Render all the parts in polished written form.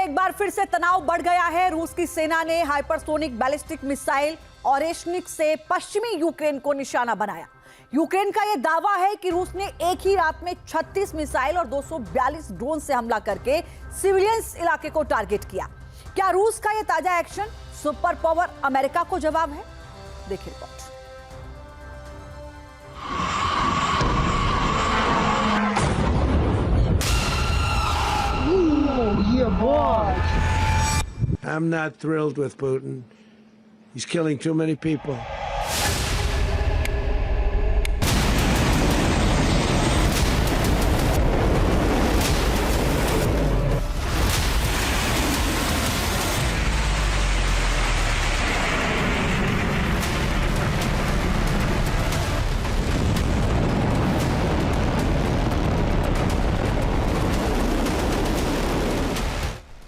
एक बार फिर से तनाव बढ़ गया है। रूस की सेना ने हाइपरसोनिक बैलिस्टिक मिसाइल ओरेश्निक से पश्चिमी यूक्रेन को निशाना बनाया। यूक्रेन का यह दावा है कि रूस ने एक ही रात में 36 मिसाइल और 242 ड्रोन से हमला करके सिविलियंस इलाके को टारगेट किया। क्या रूस का यह ताजा एक्शन सुपर पावर अमेरिका को जवाब है? देखिए report. Yeah, boy. I'm not thrilled with Putin. He's killing too many people.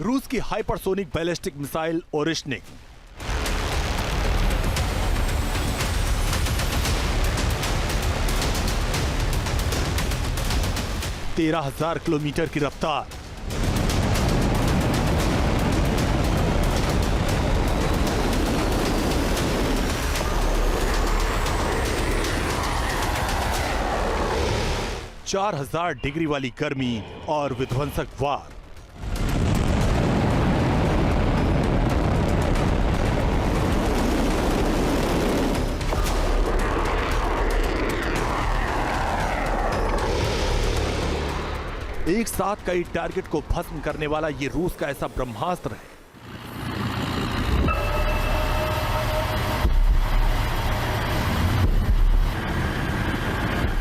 रूस की hypersonic ballistic missile Oreshnik 13,000 kilometre की रफ्तार, चार 4,000 डिग्री वाली गर्मी और विध्वंसक वार। एक साथ कई टारगेट को भस्म करने वाला ये रूस का ऐसा ब्रह्मास्त्र है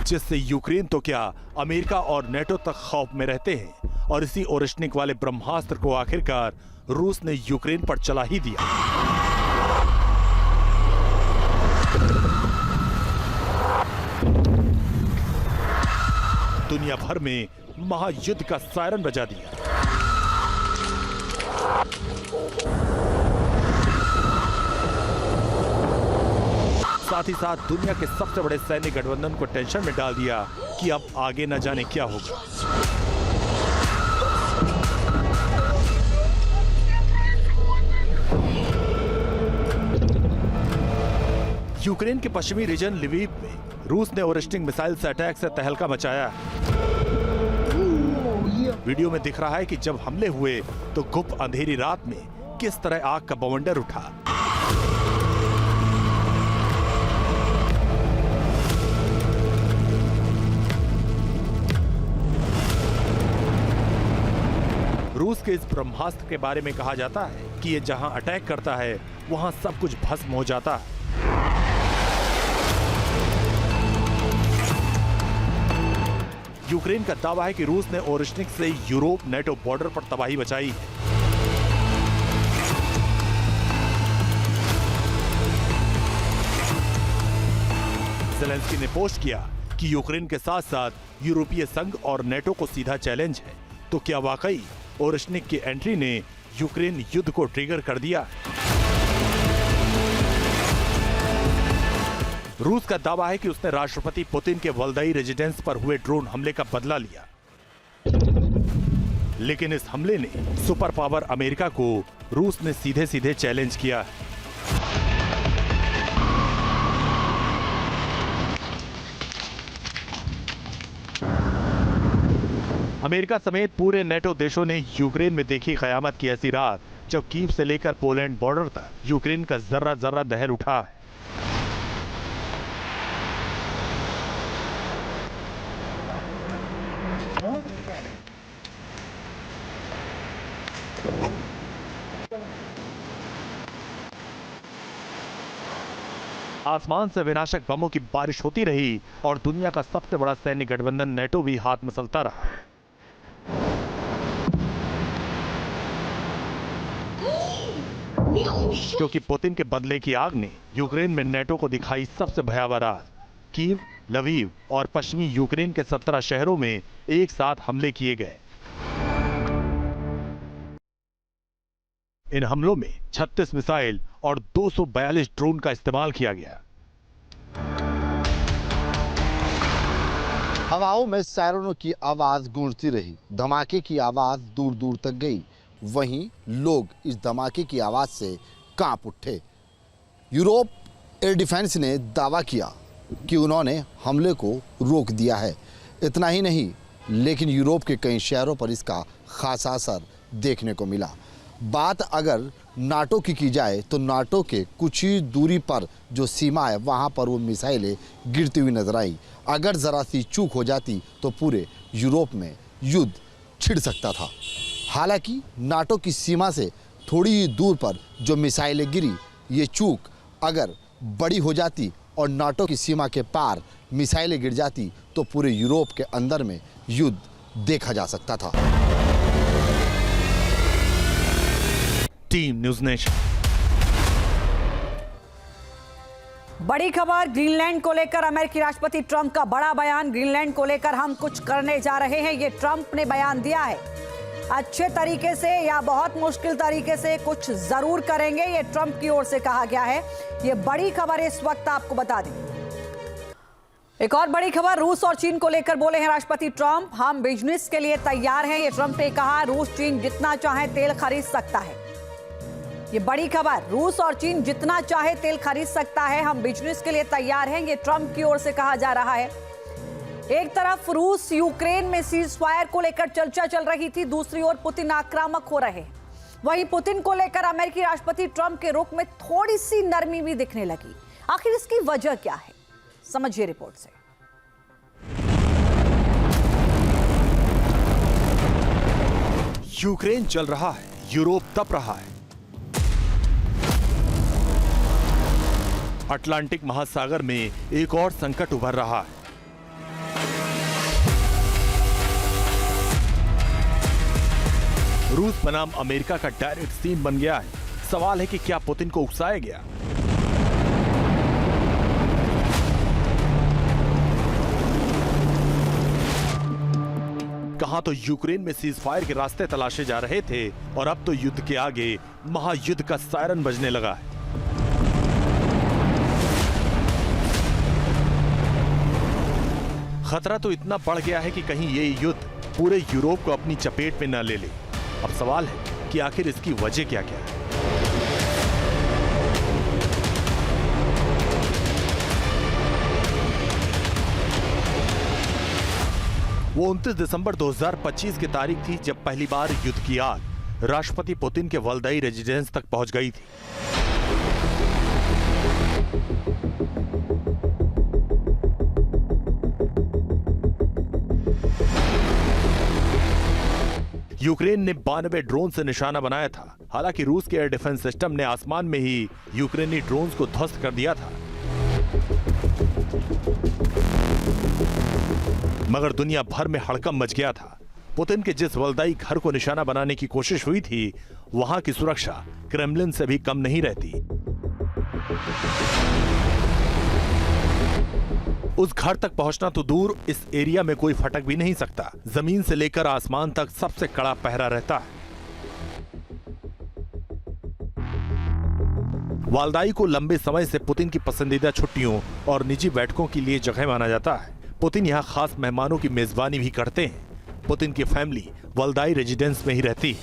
जिससे यूक्रेन तो क्या अमेरिका और नेटो तक खौफ में रहते हैं। और इसी ओरेश्निक वाले ब्रह्मास्त्र को आखिरकार रूस ने यूक्रेन पर चला ही दिया। दुनिया भर में महायुद्ध का सायरन बजा दिया। साथ ही साथ दुनिया के सबसे बड़े सैन्य गठबंधन को टेंशन में डाल दिया कि अब आगे न जाने क्या होगा। यूक्रेन के पश्चिमी रीजन लिविव में रूस ने ओरेश्निक मिसाइल से अटैक से तहलका मचाया। वीडियो में दिख रहा है कि जब हमले हुए तो गुप्त अंधेरी रात में किस तरह आग का बवंडर उठा। रूस के इस ब्रह्मास्त्र के बारे में कहा जाता है कि ये जहां अटैक करता है वहां सब कुछ भस्म हो जाता है। यूक्रेन का दावा है कि रूस ने ओरेश्निक से यूरोप नेटो बॉर्डर पर तबाही मचाई है। ज़ेलेंस्की ने पोस्ट किया कि यूक्रेन के साथ साथ यूरोपीय संघ और नेटो को सीधा चैलेंज है। तो क्या वाकई ओरेश्निक की एंट्री ने यूक्रेन युद्ध को ट्रिगर कर दिया? रूस का दावा है कि उसने राष्ट्रपति पुतिन के वल्दाई रेजिडेंस पर हुए ड्रोन हमले का बदला लिया, लेकिन इस हमले ने सुपर पावर अमेरिका को रूस ने सीधे सीधे चैलेंज किया। अमेरिका समेत पूरे नेटो देशों ने यूक्रेन में देखी कयामत की ऐसी रात जब कीव से लेकर पोलैंड बॉर्डर तक यूक्रेन का जर्रा जर्रा दहल उठा है। आसमान से विनाशक बमों की बारिश होती रही और दुनिया का सबसे बड़ा सैन्य गठबंधन नेटो भी हाथ मसलता रहा। क्योंकि पुतिन के बदले की आग ने यूक्रेन में नेटो को दिखाई सबसे भयावह रात। कीव, लवीव और पश्चिमी यूक्रेन के 17 शहरों में एक साथ हमले किए गए। इन हमलों में 36 मिसाइल और 242 ड्रोन का इस्तेमाल किया गया। हवाओं में सायरनों की आवाज गूंजती रही, धमाके की आवाज दूर दूर तक गई। वहीं लोग इस धमाके की आवाज़ से कांप उठे। यूरोप एयर डिफेंस ने दावा किया कि उन्होंने हमले को रोक दिया है। इतना ही नहीं, लेकिन यूरोप के कई शहरों पर इसका खासा असर देखने को मिला। बात अगर नाटो की जाए तो नाटो के कुछ ही दूरी पर जो सीमा है वहाँ पर वो मिसाइलें गिरती हुई नजर आई। अगर ज़रा सी चूक हो जाती तो पूरे यूरोप में युद्ध छिड़ सकता था। हालांकि नाटो की सीमा से थोड़ी ही दूर पर जो मिसाइलें गिरी, ये चूक अगर बड़ी हो जाती और नाटो की सीमा के पार मिसाइलें गिर जाती तो पूरे यूरोप के अंदर में युद्ध देखा जा सकता था। Team news nation. बड़ी खबर ग्रीनलैंड को लेकर अमेरिकी राष्ट्रपति ट्रंप का बड़ा बयान। ग्रीनलैंड को लेकर हम कुछ करने जा रहे हैं, ये ट्रंप ने बयान दिया है। अच्छे तरीके से या बहुत मुश्किल तरीके से कुछ जरूर करेंगे, ये ट्रंप की ओर से कहा गया है। ये बड़ी खबर इस वक्त आपको बता दें। एक और बड़ी खबर, रूस और चीन को लेकर बोले हैं राष्ट्रपति ट्रंप। हम बिजनेस के लिए तैयार हैं, ये ट्रंप ने कहा। रूस चीन जितना चाहे तेल खरीद सकता है। ये बड़ी खबर, रूस और चीन जितना चाहे तेल खरीद सकता है, हम बिजनेस के लिए तैयार हैं, ये ट्रंप की ओर से कहा जा रहा है। एक तरफ रूस यूक्रेन में सीज फायर को लेकर चर्चा चल रही थी, दूसरी ओर पुतिन आक्रामक हो रहे हैं। वहीं पुतिन को लेकर अमेरिकी राष्ट्रपति ट्रंप के रुख में थोड़ी सी नरमी भी दिखने लगी। आखिर इसकी वजह क्या है, समझिए रिपोर्ट से। यूक्रेन चल रहा है, यूरोप तप रहा है। अटलांटिक महासागर में एक और संकट उभर रहा है। रूस बनाम अमेरिका का डायरेक्ट सीन बन गया है। सवाल है कि क्या पुतिन को उकसाया गया? कहां तो यूक्रेन में सीज फायर के रास्ते तलाशे जा रहे थे और अब तो युद्ध के आगे महायुद्ध का सायरन बजने लगा है। खतरा तो इतना बढ़ गया है कि कहीं ये युद्ध पूरे यूरोप को अपनी चपेट में न ले ले। अब सवाल है कि आखिर इसकी वजह क्या क्या है। वो 29 दिसंबर 2025 की तारीख थी जब पहली बार युद्ध की आग राष्ट्रपति पुतिन के वल्दाई रेजिडेंस तक पहुंच गई थी। यूक्रेन ने 92 ड्रोन से निशाना बनाया था। हालांकि रूस के एयर डिफेंस सिस्टम ने आसमान में ही यूक्रेनी ड्रोन्स को ध्वस्त कर दिया था। मगर दुनिया भर में हड़कंप मच गया था। पुतिन के जिस वल्दाई घर को निशाना बनाने की कोशिश हुई थी, वहां की सुरक्षा क्रेमलिन से भी कम नहीं रहती। उस घर तक पहुंचना तो दूर, इस एरिया में कोई फटक भी नहीं सकता। जमीन से लेकर आसमान तक सबसे कड़ा पहरा रहता है। वालदाई को लंबे समय से पुतिन की पसंदीदा छुट्टियों और निजी बैठकों के लिए जगह माना जाता है। पुतिन यहाँ खास मेहमानों की मेजबानी भी करते हैं। पुतिन की फैमिली वल्दाई रेजिडेंस में ही रहती है।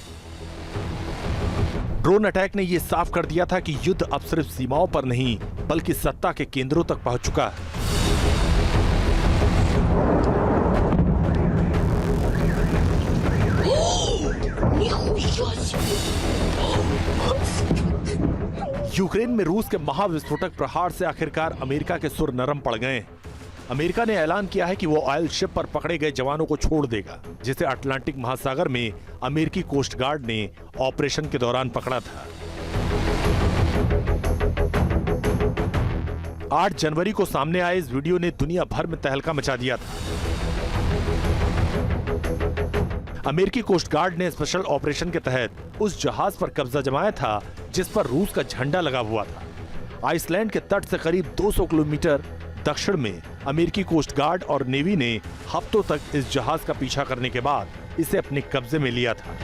ड्रोन अटैक ने यह साफ कर दिया था कि युद्ध अब सिर्फ सीमाओं पर नहीं बल्कि सत्ता के केंद्रों तक पहुंच चुका है। यूक्रेन में रूस के महाविस्फोटक प्रहार से आखिरकार अमेरिका के सुर नरम पड़ गए। अमेरिका ने ऐलान किया है कि वो ऑयल शिप पर पकड़े गए जवानों को छोड़ देगा, जिसे अटलांटिक महासागर में अमेरिकी कोस्ट गार्ड ने ऑपरेशन के दौरान पकड़ा था। 8 जनवरी को सामने आए इस वीडियो ने दुनिया भर में तहलका मचा दिया था। अमेरिकी कोस्ट गार्ड ने स्पेशल ऑपरेशन के तहत उस जहाज पर कब्जा जमाया था जिस पर रूस का झंडा लगा हुआ था। आइसलैंड के तट से करीब 200 किलोमीटर दक्षिण में अमेरिकी कोस्ट गार्ड और नेवी ने हफ्तों तक इस जहाज का पीछा करने के बाद इसे अपने कब्जे में लिया था।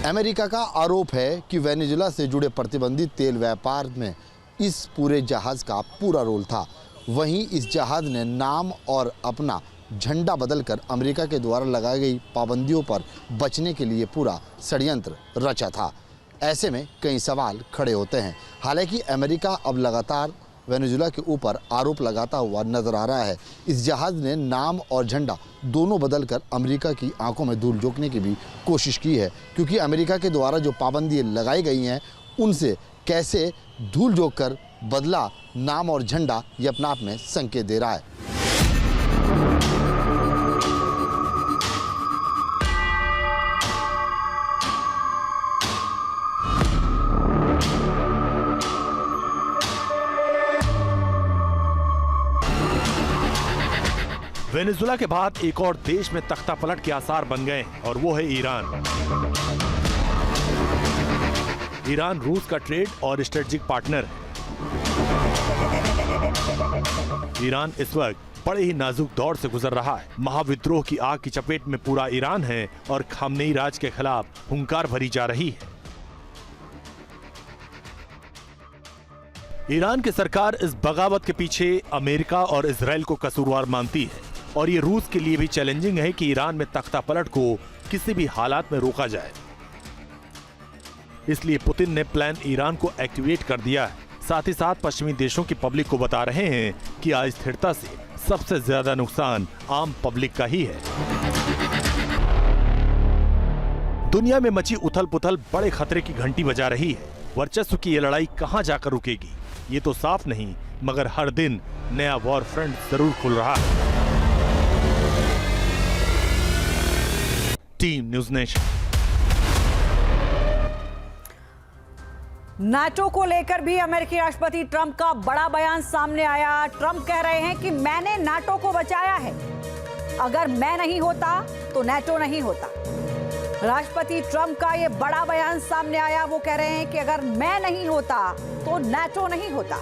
अमेरिका का आरोप है कि वेनेजुला से जुड़े प्रतिबंधित तेल व्यापार में इस पूरे जहाज का पूरा रोल था। वहीं इस जहाज ने नाम और अपना झंडा बदलकर अमेरिका के द्वारा लगाई गई पाबंदियों पर बचने के लिए पूरा षड्यंत्र रचा था। ऐसे में कई सवाल खड़े होते हैं। हालांकि अमेरिका अब लगातार वेनेजुएला के ऊपर आरोप लगाता हुआ नजर आ रहा है। इस जहाज़ ने नाम और झंडा दोनों बदलकर अमेरिका की आंखों में धूल झोंकने की भी कोशिश की है, क्योंकि अमेरिका के द्वारा जो पाबंदियां लगाई गई हैं उनसे कैसे धूल झोंककर बदला नाम और झंडा, ये अपने आप में संकेत दे रहा है। वेनेजुएला के बाद एक और देश में तख्ता पलट के आसार बन गए हैं और वो है ईरान। ईरान रूस का ट्रेड और स्ट्रेटेजिक पार्टनर है। ईरान इस वक्त बड़े ही नाजुक दौर से गुजर रहा है। महाविद्रोह की आग की चपेट में पूरा ईरान है और खामनेई राज के खिलाफ हुंकार भरी जा रही है। ईरान की सरकार इस बगावत के पीछे अमेरिका और इजराइल को कसूरवार मानती है और ये रूस के लिए भी चैलेंजिंग है कि ईरान में तख्ता पलट को किसी भी हालात में रोका जाए। इसलिए पुतिन ने प्लान ईरान को एक्टिवेट कर दिया है। साथ ही साथ पश्चिमी देशों की पब्लिक को बता रहे हैं कि अस्थिरता से सबसे ज्यादा नुकसान आम पब्लिक का ही है। दुनिया में मची उथल पुथल बड़े खतरे की घंटी बजा रही है। वर्चस्व की ये लड़ाई कहां जाकर रुकेगी ये तो साफ नहीं, मगर हर दिन नया वॉर फ्रंट जरूर खुल रहा है। Team news nation. नाटो को लेकर भी अमेरिकी राष्ट्रपति ट्रंप का बड़ा बयान सामने आया। ट्रंप कह रहे हैं कि मैंने नाटो को बचाया है, अगर मैं नहीं होता तो नाटो नहीं होता। राष्ट्रपति ट्रंप का यह बड़ा बयान सामने आया। वो कह रहे हैं कि अगर मैं नहीं होता तो नाटो नहीं होता।